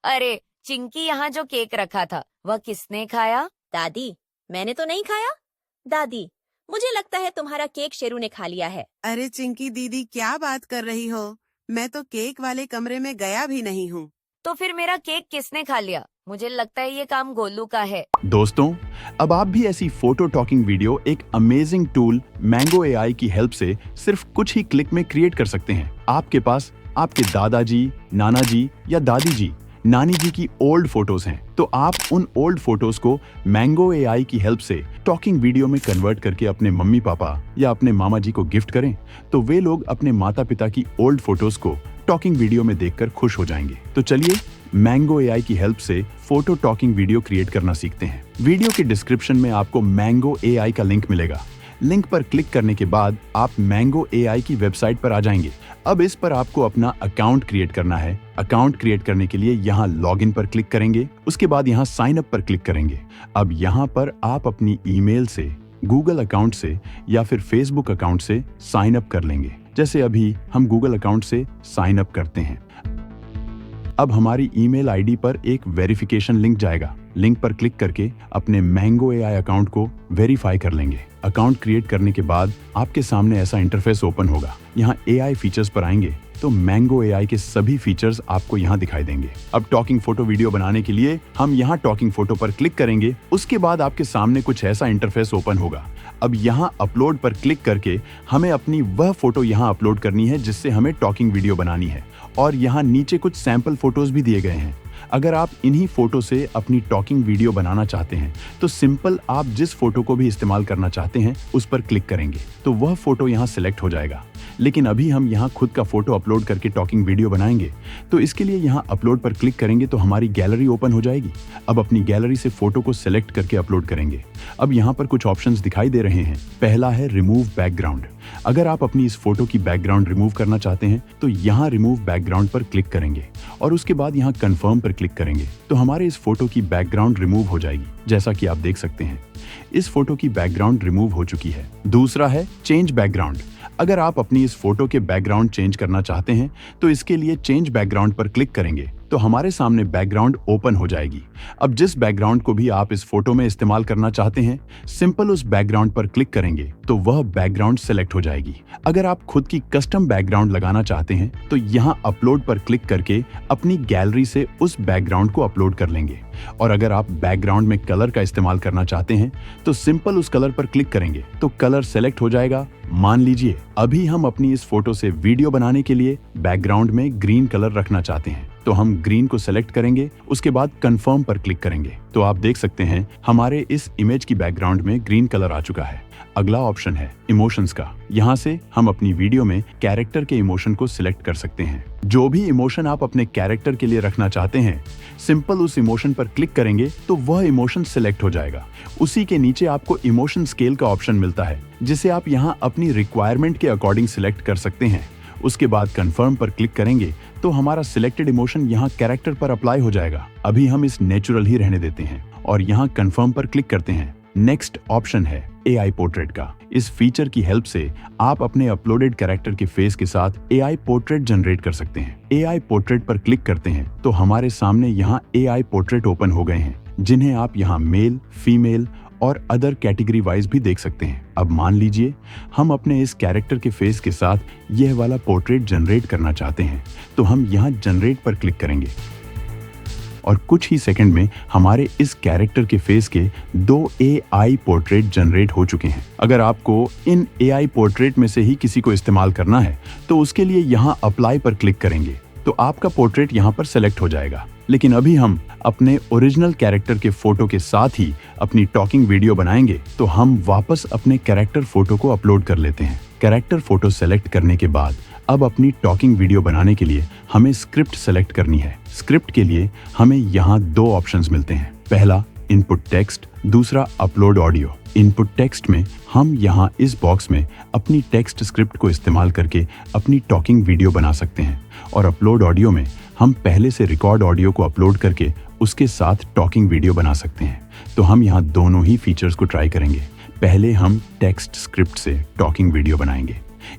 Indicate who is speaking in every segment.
Speaker 1: अरे चिंकी, यहाँ जो केक रखा था वह किसने खाया?
Speaker 2: दादी, मैंने तो नहीं खाया। दादी, मुझे लगता है तुम्हारा केक शेरू ने खा लिया है।
Speaker 3: अरे चिंकी दीदी, क्या बात कर रही हो? मैं तो केक वाले कमरे में गया भी नहीं हूँ।
Speaker 1: तो फिर मेरा केक किसने खा लिया? मुझे लगता है ये काम गोलू का है।
Speaker 4: दोस्तों, अब आप भी ऐसी फोटो टॉकिंग वीडियो एक अमेजिंग टूल मैंगो एआई की हेल्प से सिर्फ कुछ ही क्लिक में क्रिएट कर सकते हैं। आपके पास आपके दादाजी, नाना जी या दादी जी, नानी जी की ओल्ड फोटोज हैं, तो आप उन ओल्ड फोटोज को मैंगो एआई की हेल्प से टॉकिंग वीडियो में कन्वर्ट करके अपने मम्मी पापा या अपने मामा जी को गिफ्ट करें, तो वे लोग अपने माता पिता की ओल्ड फोटोज को टॉकिंग वीडियो में देखकर खुश हो जाएंगे। तो चलिए मैंगो एआई की हेल्प से फोटो टॉकिंग वीडियो क्रिएट करना सीखते हैं। वीडियो के डिस्क्रिप्शन में आपको मैंगो एआई का लिंक मिलेगा। लिंक पर क्लिक करने के बाद आप मैंगो एआई की वेबसाइट पर आ जाएंगे। अब इस पर आपको अपना अकाउंट क्रिएट करना है। अकाउंट क्रिएट करने के लिए यहाँ लॉगिन पर क्लिक करेंगे, उसके बाद यहाँ साइन अप पर क्लिक करेंगे। अब यहाँ पर आप अपनी ईमेल से, गूगल अकाउंट से या फिर फेसबुक अकाउंट से साइन अप कर लेंगे। जैसे अभी हम गूगल अकाउंट से साइन अप करते हैं। अब हमारी ईमेल आईडी पर एक वेरिफिकेशन लिंक जाएगा। लिंक पर क्लिक करके अपने मैंगो एआई अकाउंट को वेरीफाई कर लेंगे। अकाउंट क्रिएट करने के बाद आपके सामने ऐसा इंटरफेस ओपन होगा। यहाँ एआई फीचर्स पर आएंगे तो मैंगो एआई के सभी फीचर्स आपको यहाँ दिखाई देंगे। अब टॉकिंग फोटो वीडियो बनाने के लिए हम यहाँ टॉकिंग फोटो पर क्लिक करेंगे। उसके बाद आपके सामने कुछ ऐसा इंटरफेस ओपन होगा। अब यहाँ अपलोड पर क्लिक करके हमें अपनी वह फोटो यहाँ अपलोड करनी है जिससे हमें टॉकिंग वीडियो बनानी है। और यहाँ नीचे कुछ सैंपल फोटोज भी दिए गए हैं। अगर आप इन्हीं फोटो से अपनी टॉकिंग वीडियो बनाना चाहते हैं तो सिंपल आप जिस फोटो को भी इस्तेमाल करना चाहते हैं उस पर क्लिक करेंगे तो वह फोटो यहाँ सिलेक्ट हो जाएगा। लेकिन अभी हम यहाँ खुद का फोटो अपलोड करके टॉकिंग वीडियो बनाएंगे, तो इसके लिए यहाँ अपलोड पर क्लिक करेंगे तो हमारी गैलरी ओपन हो जाएगी। अब अपनी गैलरी से फोटो को सिलेक्ट करके अपलोड करेंगे। अब यहाँ पर कुछ ऑप्शंस दिखाई दे रहे हैं। पहला है रिमूव बैकग्राउंड। अगर आप अपनी इस फोटो की बैकग्राउंड रिमूव करना चाहते हैं तो यहाँ रिमूव बैकग्राउंड पर क्लिक करेंगे और उसके बाद यहाँ कंफर्म पर क्लिक करेंगे तो हमारे इस फोटो की बैकग्राउंड रिमूव हो जाएगी। जैसा कि आप देख सकते हैं इस फोटो की बैकग्राउंड रिमूव हो चुकी है। दूसरा है चेंज बैकग्राउंड। अगर आप अपनी इस फोटो के बैकग्राउंड चेंज करना चाहते हैं तो इसके लिए चेंज बैकग्राउंड पर क्लिक करेंगे तो हमारे सामने बैकग्राउंड ओपन हो जाएगी। अब जिस बैकग्राउंड को भी आप इस फोटो में इस्तेमाल करना चाहते हैं, सिंपल उस बैकग्राउंड पर क्लिक करेंगे तो वह बैकग्राउंड सेलेक्ट हो जाएगी। अगर आप खुद की कस्टम बैकग्राउंड लगाना चाहते हैं तो यहाँ अपलोड पर क्लिक करके अपनी गैलरी से उस बैकग्राउंड को अपलोड कर लेंगे। और अगर आप बैकग्राउंड में कलर का इस्तेमाल करना चाहते हैं तो सिंपल उस कलर पर क्लिक करेंगे तो कलर सेलेक्ट हो जाएगा। मान लीजिए अभी हम अपनी इस फोटो से वीडियो बनाने के लिए बैकग्राउंड में ग्रीन कलर रखना चाहते हैं तो हम ग्रीन को सेलेक्ट करेंगे, उसके बाद कंफर्म पर क्लिक करेंगे तो आप देख सकते हैं हमारे इस इमेज की बैकग्राउंड में ग्रीन कलर आ चुका है। अगला ऑप्शन है इमोशंस का। यहाँ से हम अपनी वीडियो में कैरेक्टर के इमोशन को सिलेक्ट कर सकते हैं। जो भी इमोशन आप अपने कैरेक्टर के लिए रखना चाहते हैं, सिंपल उस इमोशन पर क्लिक करेंगे तो वह इमोशन सिलेक्ट हो जाएगा। उसी के नीचे आपको इमोशन स्केल का ऑप्शन मिलता है जिसे आप यहाँ अपनी रिक्वायरमेंट के अकॉर्डिंग सिलेक्ट कर सकते हैं। उसके बाद कंफर्म पर क्लिक करेंगे तो हमारा सिलेक्टेड इमोशन यहाँ कैरेक्टर पर अप्लाई हो जाएगा। अभी हम इस नेचुरल ही रहने देते हैं और यहाँ कंफर्म पर क्लिक करते हैं। नेक्स्ट ऑप्शन है एआई पोर्ट्रेट का। इस फीचर की हेल्प से आप अपने अपलोडेड कैरेक्टर के फेस के साथ एआई पोर्ट्रेट जनरेट कर सकते हैं। एआई पोर्ट्रेट पर क्लिक करते हैं तो हमारे सामने यहाँ एआई पोर्ट्रेट ओपन हो गए हैं जिन्हें आप यहाँ मेल, फीमेल और अदर कैटेगरी वाइज भी देख सकते हैं। अब मान लीजिए हम अपने इस कैरेक्टर के फेस के साथ यह वाला पोर्ट्रेट जनरेट करना चाहते हैं तो हम यहाँ जनरेट पर क्लिक करेंगे और कुछ ही सेकंड में हमारे इस कैरेक्टर के फेस के 2 एआई पोर्ट्रेट जनरेट हो चुके हैं। अगर आपको इन एआई पोर्ट्रेट में से ही किसी को इस्तेमाल करना है तो उसके लिए यहाँ अप्लाई पर क्लिक करेंगे तो आपका पोर्ट्रेट यहाँ पर सेलेक्ट हो जाएगा। लेकिन अभी हम अपने ओरिजिनल कैरेक्टर के फोटो के साथ ही अपनी टॉकिंग वीडियो बनाएंगे तो हम वापस अपने कैरेक्टर फोटो को अपलोड कर लेते हैं। कैरेक्टर फोटो सेलेक्ट करने के बाद अब अपनी टॉकिंग वीडियो बनाने के लिए हमें स्क्रिप्ट सेलेक्ट करनी है। स्क्रिप्ट के लिए हमें यहाँ 2 ऑप्शंस मिलते हैं। पहला इनपुट टेक्स्ट, दूसरा अपलोड ऑडियो। इनपुट टेक्स्ट में हम यहाँ इस बॉक्स में अपनी टेक्स्ट स्क्रिप्ट को इस्तेमाल करके अपनी टॉकिंग वीडियो बना सकते हैं और अपलोड ऑडियो में हम पहले से रिकॉर्ड ऑडियो को अपलोड करके उसके साथ टॉकिंग वीडियो बना सकते हैं। तो हम यहाँ दोनों ही फीचर्स को ट्राई करेंगे। पहले हम टेक्स्ट स्क्रिप्ट से टॉकिंग वीडियो बनाएंगे।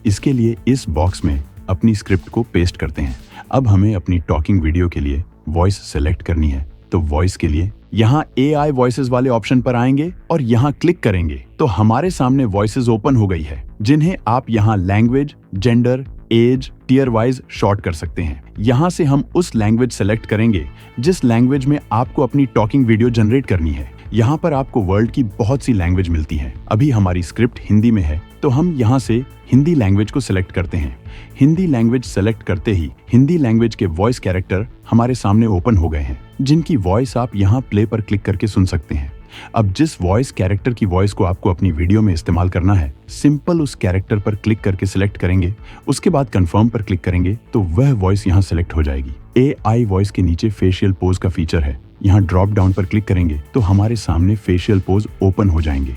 Speaker 4: इसके लिए इस बॉक्स में अपनी स्क्रिप्ट को पेस्ट करते हैं। अब हमें अपनी टॉकिंग वीडियो के लिए वॉइस सेलेक्ट करनी है तो वॉइस के लिए यहाँ AI वॉइसेस वाले ऑप्शन पर आएंगे और यहाँ क्लिक करेंगे तो हमारे सामने वॉइसेस ओपन हो गई है, जिन्हें आप यहाँ language, gender, age, tier wise sort कर सकते हैं। यहाँ से हम उस लैंग्वेज सेलेक्ट करेंगे जिस लैंग्वेज में आपको अपनी टॉकिंग वीडियो जनरेट करनी है। यहाँ पर आपको वर्ल्ड की बहुत सी लैंग्वेज मिलती हैं। अभी हमारी स्क्रिप्ट हिंदी में है तो हम यहाँ से हिंदी लैंग्वेज को सिलेक्ट करते हैं। हिंदी लैंग्वेज सेलेक्ट करते ही हिंदी लैंग्वेज के वॉइस कैरेक्टर हमारे सामने ओपन हो गए हैं, जिनकी वॉइस आप यहाँ प्ले पर क्लिक करके सुन सकते हैं। अब जिस वॉइस कैरेक्टर की वॉइस को आपको अपनी वीडियो में इस्तेमाल करना है, सिंपल उस कैरेक्टर पर क्लिक करके सिलेक्ट करेंगे, उसके बाद कंफर्म पर क्लिक करेंगे तो वह वॉइस यहाँ सिलेक्ट हो जाएगी। AI वॉइस के नीचे फेशियल पोज का फीचर है, यहाँ ड्रॉप डाउन पर क्लिक करेंगे तो हमारे सामने फेशियल पोज ओपन हो जाएंगे।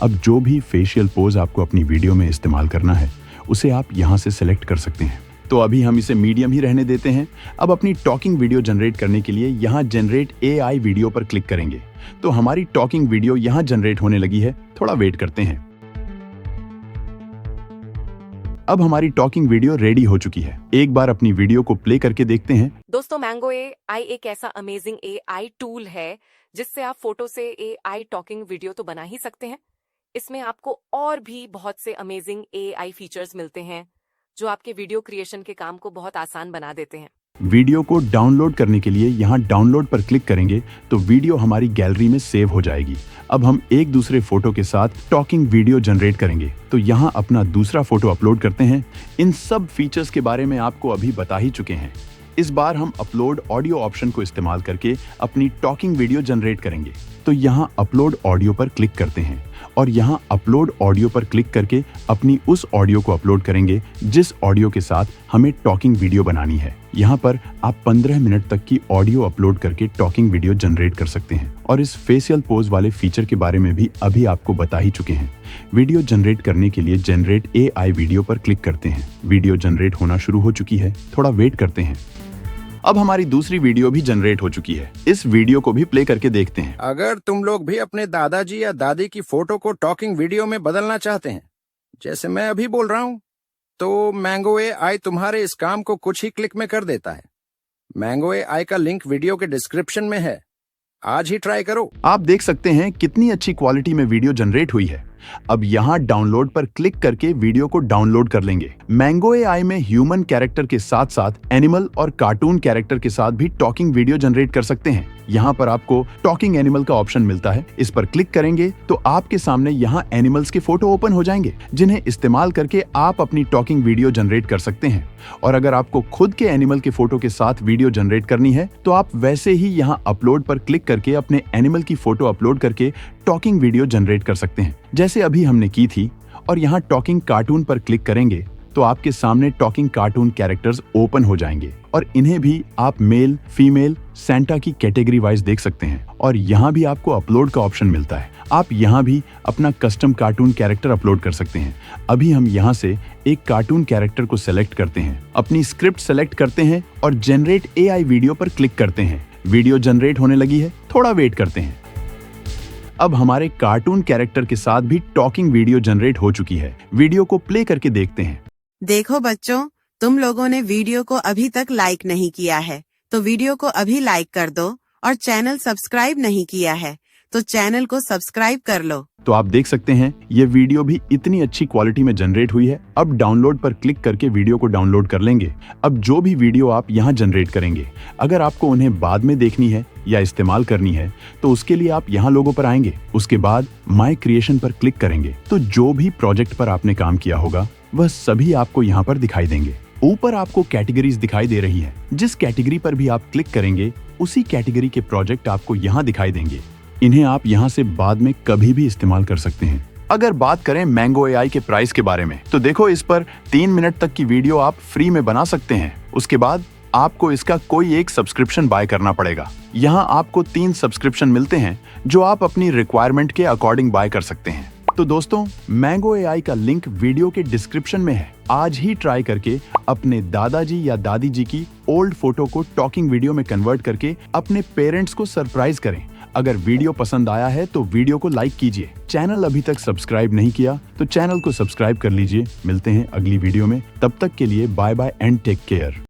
Speaker 4: अब जो भी फेशियल पोज आपको अपनी वीडियो में इस्तेमाल करना है उसे आप यहाँ से सिलेक्ट कर सकते हैं। तो अभी हम इसे मीडियम ही रहने देते हैं। अब अपनी टॉकिंग वीडियो जनरेट करने के लिए यहाँ जनरेट AI वीडियो पर क्लिक करेंगे तो हमारी टॉकिंग वीडियो यहाँ जनरेट होने लगी है। थोड़ा वेट करते हैं। अब हमारी टॉकिंग वीडियो रेडी हो चुकी है। एक बार अपनी वीडियो को प्ले करके देखते हैं।
Speaker 5: दोस्तों, मैंगो AI एक ऐसा अमेजिंग AI टूल है जिससे आप फोटो से AI टॉकिंग वीडियो तो बना ही सकते हैं। इसमें आपको और भी बहुत से अमेजिंग AI फीचर्स मिलते हैं जो आपके वीडियो क्रिएशन के काम को बहुत आसान बना देते हैं।
Speaker 4: वीडियो को डाउनलोड करने के लिए यहाँ डाउनलोड पर क्लिक करेंगे तो वीडियो हमारी गैलरी में सेव हो जाएगी। अब हम एक दूसरे फोटो के साथ टॉकिंग वीडियो जनरेट करेंगे तो यहाँ अपना दूसरा फोटो अपलोड करते हैं। इन सब फीचर्स के बारे में आपको अभी बता ही चुके हैं। इस बार हम अपलोड ऑडियो ऑप्शन को इस्तेमाल करके अपनी टॉकिंग वीडियो जनरेट करेंगे तो यहाँ अपलोड ऑडियो पर क्लिक करते हैं और यहाँ अपलोड ऑडियो पर क्लिक करके अपनी उस ऑडियो को अपलोड करेंगे जिस ऑडियो के साथ हमें टॉकिंग वीडियो बनानी है। यहाँ पर आप 15 मिनट तक की ऑडियो अपलोड करके टॉकिंग वीडियो जनरेट कर सकते हैं और इस फेशियल पोज वाले फीचर के बारे में भी अभी आपको बता ही चुके हैं। वीडियो जनरेट करने के लिए जनरेट AI वीडियो पर क्लिक करते हैं। वीडियो जनरेट होना शुरू हो चुकी है, थोड़ा वेट करते हैं। अब हमारी दूसरी वीडियो भी जनरेट हो चुकी है। इस वीडियो को भी प्ले करके देखते हैं।
Speaker 6: अगर तुम लोग भी अपने दादाजी या दादी की फोटो को टॉकिंग वीडियो में बदलना चाहते हैं, जैसे मैं अभी बोल रहा हूँ, तो मैंगो AI तुम्हारे इस काम को कुछ ही क्लिक में कर देता है। मैंगो AI का लिंक वीडियो के डिस्क्रिप्शन में है, आज ही ट्राई करो।
Speaker 4: आप देख सकते हैं कितनी अच्छी क्वालिटी में वीडियो जनरेट हुई है। अब यहाँ डाउनलोड पर क्लिक करके वीडियो को डाउनलोड कर लेंगे। मैंगो AI में ह्यूमन कैरेक्टर के साथ साथ एनिमल और कार्टून कैरेक्टर के साथ भी टॉकिंग वीडियो जनरेट कर सकते हैं। यहाँ पर आपको टॉकिंग एनिमल का ऑप्शन मिलता है। इस पर क्लिक करेंगे तो आपके सामने यहाँ एनिमल्स के फोटो ओपन हो जाएंगे, जिन्हें इस्तेमाल करके आप अपनी टॉकिंग वीडियो जनरेट कर सकते हैं। और अगर आपको खुद के एनिमल के फोटो के साथ वीडियो जनरेट करनी है तो आप वैसे ही यहाँ अपलोड पर क्लिक करके अपने एनिमल की फोटो अपलोड करके टॉकिंग वीडियो जनरेट कर सकते हैं, जैसे अभी हमने की थी। और यहाँ टॉकिंग कार्टून पर क्लिक करेंगे तो आपके सामने टॉकिंग कार्टून कैरेक्टर्स ओपन हो जाएंगे और इन्हें भी आप मेल, फीमेल, सेंटा की कैटेगरी वाइज देख सकते हैं। और यहाँ भी आपको अपलोड का ऑप्शन मिलता है। आप यहाँ भी अपना कस्टम कार्टून कैरेक्टर अपलोड कर सकते हैं। अभी हम यहाँ से एक कार्टून कैरेक्टर को सेलेक्ट करते हैं, अपनी स्क्रिप्ट सेलेक्ट करते हैं और जनरेट AI वीडियो पर क्लिक करते हैं। वीडियो जनरेट होने लगी है, थोड़ा वेट करते हैं। अब हमारे कार्टून कैरेक्टर के साथ भी टॉकिंग वीडियो जनरेट हो चुकी है। वीडियो को प्ले करके देखते हैं।
Speaker 3: देखो बच्चों, तुम लोगों ने वीडियो को अभी तक लाइक नहीं किया है तो वीडियो को अभी लाइक कर दो और चैनल सब्सक्राइब नहीं किया है तो चैनल को सब्सक्राइब कर लो।
Speaker 4: तो आप देख सकते हैं ये वीडियो भी इतनी अच्छी क्वालिटी में जनरेट हुई है। अब डाउनलोड पर क्लिक करके वीडियो को डाउनलोड कर लेंगे। अब जो भी वीडियो आप यहाँ जनरेट करेंगे, अगर आपको उन्हें बाद में देखनी है या इस्तेमाल करनी है तो उसके लिए आप यहाँ लोगो पर आएंगे। उसके बाद माय क्रिएशन पर क्लिक करेंगे तो जो भी प्रोजेक्ट पर आपने काम किया होगा वह सभी आपको यहाँ पर दिखाई देंगे। ऊपर आपको कैटेगरीज दिखाई दे रही है। जिस कैटेगरी पर भी आप क्लिक करेंगे उसी कैटेगरी के प्रोजेक्ट आपको यहाँ दिखाई देंगे। इन्हें आप यहाँ से बाद में कभी भी इस्तेमाल कर सकते हैं। अगर बात करें मैंगो AI के प्राइस के बारे में तो देखो, इस पर 3 मिनट तक की वीडियो आप फ्री में बना सकते हैं। उसके बाद आपको इसका कोई एक सब्सक्रिप्शन बाय करना पड़ेगा। यहाँ आपको 3 सब्सक्रिप्शन मिलते हैं जो आप अपनी रिक्वायरमेंट के अकॉर्डिंग बाय कर सकते हैं। तो दोस्तों, मैंगो AI का लिंक वीडियो के डिस्क्रिप्शन में है। आज ही ट्राई करके अपने दादाजी या दादी जी की ओल्ड फोटो को टॉकिंग वीडियो में कन्वर्ट करके अपने पेरेंट्स को सरप्राइज करें। अगर वीडियो पसंद आया है तो वीडियो को लाइक कीजिए। चैनल अभी तक सब्सक्राइब नहीं किया तो चैनल को सब्सक्राइब कर लीजिए। मिलते हैं अगली वीडियो में, तब तक के लिए bye bye and take care.